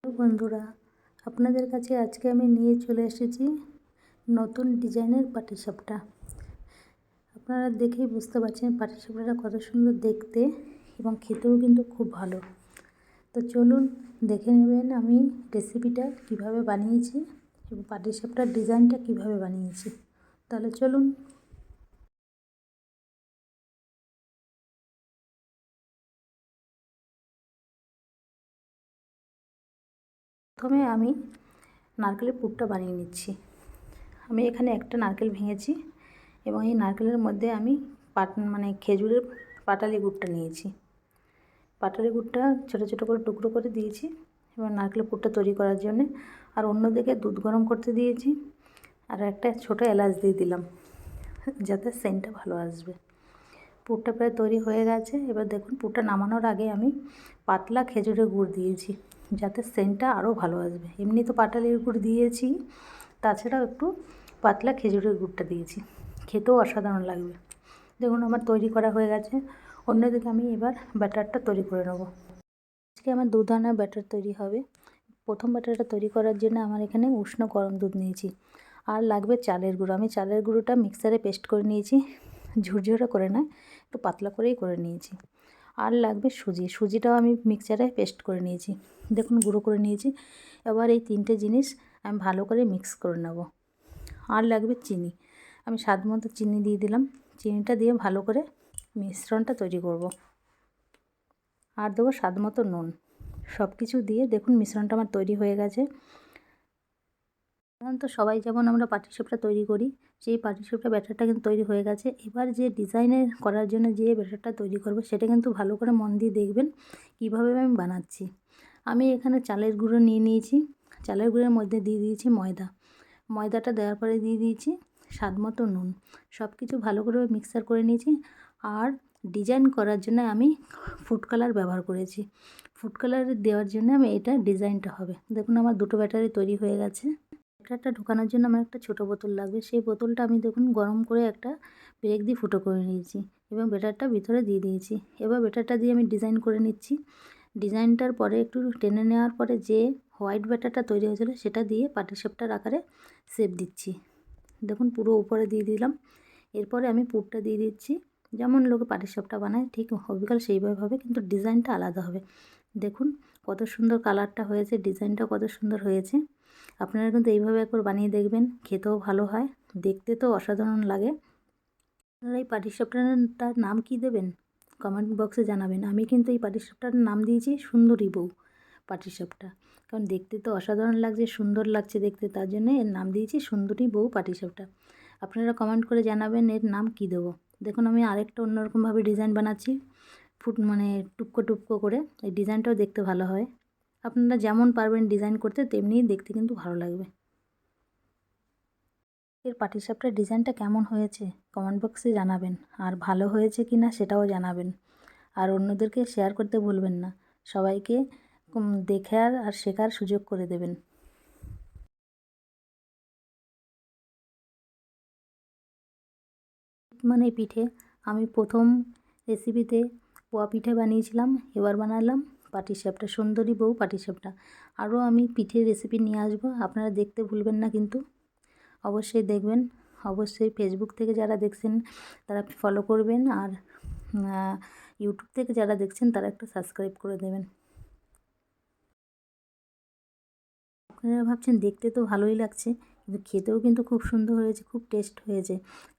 Hello বন্ধুরা, আপনাদের কাছে আজকে আমি নিয়ে চলে এসেছি নতুন ডিজাইনের পাটিসাপটা। আপনারা দেখেই বুঝতে পারছেন পাটিসাপটাটা কত সুন্দর দেখতে এবং খেতেও কিন্তু খুব ভালো। তো চলুন দেখে নেবেন আমি রেসিপিটা কিভাবে বানিয়েছি এবং পাটিসাপটার ডিজাইনটা কিভাবে বানিয়েছি। তাহলে চলুন। প্রথমে আমি নারকেলের পুরটা বানিয়ে নিচ্ছি। আমি এখানে একটা নারকেল ভেঙেছি এবং এই নারকেলের মধ্যে আমি খেজুরের পাটালি গুড়টা নিয়েছি। পাটালি গুড়টা ছোটো ছোটো করে টুকরো করে দিয়েছি এবং নারকেলের পুরটা তৈরি করার জন্যে। আর অন্যদিকে দুধ গরম করতে দিয়েছি আর একটা ছোটো এলাচ দিয়ে দিলাম যাতে সেন্টটা ভালো আসবে। পুরটা প্রায় তৈরি হয়ে গেছে। এবার দেখুন পুরটা নামানোর আগে আমি পাতলা খেজুরের গুড় দিয়েছি যাতে সেন্টটা আরও ভালো আসবে। এমনি তো পাটালির গুড় দিয়েছি, তাছাড়াও একটু পাতলা খেজুরের গুড়টা দিয়েছি, খেতেও অসাধারণ লাগবে। দেখুন আমার তৈরি করা হয়ে গেছে। অন্যদিকে আমি এবার ব্যাটারটা তৈরি করে নেব। আজকে আমার 2 ধরনের ব্যাটার তৈরি হবে। প্রথম ব্যাটারটা তৈরি করার জন্য আমার এখানে উষ্ণ গরম দুধ নিয়েছি আর লাগবে চালের গুঁড়ো। আমি চালের গুঁড়োটা মিক্সারে পেস্ট করে নিয়েছি, ঝুরঝুরে করে নয়, একটু পাতলা করেই করে নিয়েছি। আর লাগবে সুজিটাও আমি মিক্সারে পেস্ট করে নিয়েছি, দেখুন গুঁড়ো করে নিয়েছি। এবার এই 3টে জিনিস আমি ভালো করে মিক্স করে নেব। আর লাগবে চিনি, আমি স্বাদ মতো চিনি দিয়ে দিলাম। চিনিটা দিয়ে ভালো করে মিশ্রণটা তৈরি করব। আর দেবো স্বাদ মতো নুন। সব কিছু দিয়ে দেখুন মিশ্রণটা আমার তৈরি হয়ে গেছে। সাধারণত সবাই যেমন আমরা পাটিসাপটা তৈরি করি, সেই পাটিসাপটা ব্যাটারটা কিন্তু তৈরি হয়ে গেছে। এবার যে ডিজাইনের করার জন্য যে ব্যাটারটা তৈরি করব সেটা কিন্তু ভালো করে মন দিয়ে দেখবেন কীভাবে আমি বানাচ্ছি। আমি এখানে চালের গুঁড়ো নিয়ে নিয়েছি, চালের গুঁড়োর মধ্যে দিয়ে দিয়েছি ময়দাটা দেওয়ার পরে দিয়ে দিয়েছি স্বাদ মতো নুন। সব কিছু ভালো করে মিক্সার করে নিয়েছি। আর ডিজাইন করার জন্য আমি ফুড কালার ব্যবহার করেছি। ফুড কালার দেওয়ার জন্য আমি এটা ডিজাইনটা হবে। দেখুন আমার 2টো ব্যাটারি তৈরি হয়ে গেছে। ব্যাটারটা ঢোকানোর জন্য আমার একটা ছোটো বোতল লাগবে। সেই বোতলটা আমি দেখুন গরম করে একটা ব্রেক দিয়ে ফুটো করে নিয়েছি এবং ব্যাটারটা ভিতরে দিয়ে দিয়েছি। এবার ব্যাটারটা দিয়ে আমি ডিজাইন করে নিচ্ছি। ডিজাইনটার পরে একটু টেনে নেওয়ার পরে যে হোয়াইট ব্যাটারটা তৈরি হয়েছিল সেটা দিয়ে পাটিসাপটার আকারে শেপ দিচ্ছি। দেখুন পুরো উপরে দিয়ে দিলাম। এরপরে আমি পুরটা দিয়ে দিচ্ছি। যেমন লোকে পাটিসাপটা বানায় ঠিক অবিকল সেইভাবে হবে, কিন্তু ডিজাইনটা আলাদা হবে। দেখুন কত সুন্দর কালারটা হয়েছে, ডিজাইনটা কত সুন্দর হয়েছে। আপনারা কিন্তু এইভাবে একবার বানিয়ে দেখবেন, খেতেও ভালো হয়, দেখতে তো অসাধারণ লাগে। আপনারা এই পাটিসাপটাটার নাম কি দেবেন কমেন্ট বক্সে জানাবেন। আমি কিন্তু এই পাটিসাপটার নাম দিয়েছি সুন্দরী বউ পাটিসাপটা, কারণ দেখতে তো অসাধারণ লাগছে, সুন্দর লাগছে দেখতে, তার জন্য এর নাম দিয়েছি সুন্দরী বউ পাটিসাপটা। আপনারা কমেন্ট করে জানাবেন এর নাম কি দেবো। দেখুন আমি আরেকটা অন্যরকমভাবে ডিজাইন বানাচ্ছি, টুকরো টুকরো করে। এই ডিজাইনটাও দেখতে ভালো হয়। আপনারা যেমন পারবেন ডিজাইন করতে তেমনিই দেখতে কিন্তু ভালো লাগবে। এর পাটিসাপটার ডিজাইনটা কেমন হয়েছে কমেন্ট বক্সে জানাবেন, আর ভালো হয়েছে কি না সেটাও জানাবেন। আর অন্যদেরকে শেয়ার করতে ভুলবেন না। সবাইকে দেখার আর শেখার সুযোগ করে দেবেন। মানে পিঠে আমি প্রথম রেসিপিতে পোয়া পিঠে বানিয়েছিলাম, এবার বানালাম পাটিসাপটা, সুন্দরী বউ পাটিসাপটা। আরও আমি পিঠের রেসিপি নিয়ে আসবো, আপনারা দেখতে ভুলবেন না কিন্তু, অবশ্যই দেখবেন। অবশ্যই ফেসবুক থেকে যারা দেখছেন তারা ফলো করবেন, আর ইউটিউব থেকে যারা দেখছেন তারা একটু সাবস্ক্রাইব করে দেবেন। আপনারা ভাবছেন দেখতে তো ভালোই লাগছে, কিন্তু খেতেও কিন্তু খুব সুন্দর হয়েছে, খুব টেস্ট হয়েছে।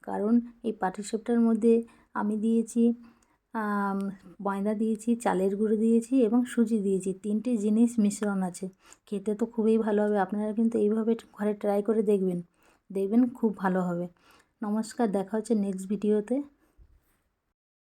কারণ এই পাটিসাপটার মধ্যে আমি দিয়েছি ময়দা দিয়েছি, চালের গুঁড়ো দিয়েছি এবং সুজি দিয়েছি, 3টে জিনিস মিশ্রণ আছে। খেতে তো খুবই ভালো হবে। আপনারা কিন্তু এইভাবে ঘরে ট্রাই করে দেখবেন, দেখবেন খুব ভালো হবে। নমস্কার, দেখা হচ্ছে নেক্সট ভিডিওতে।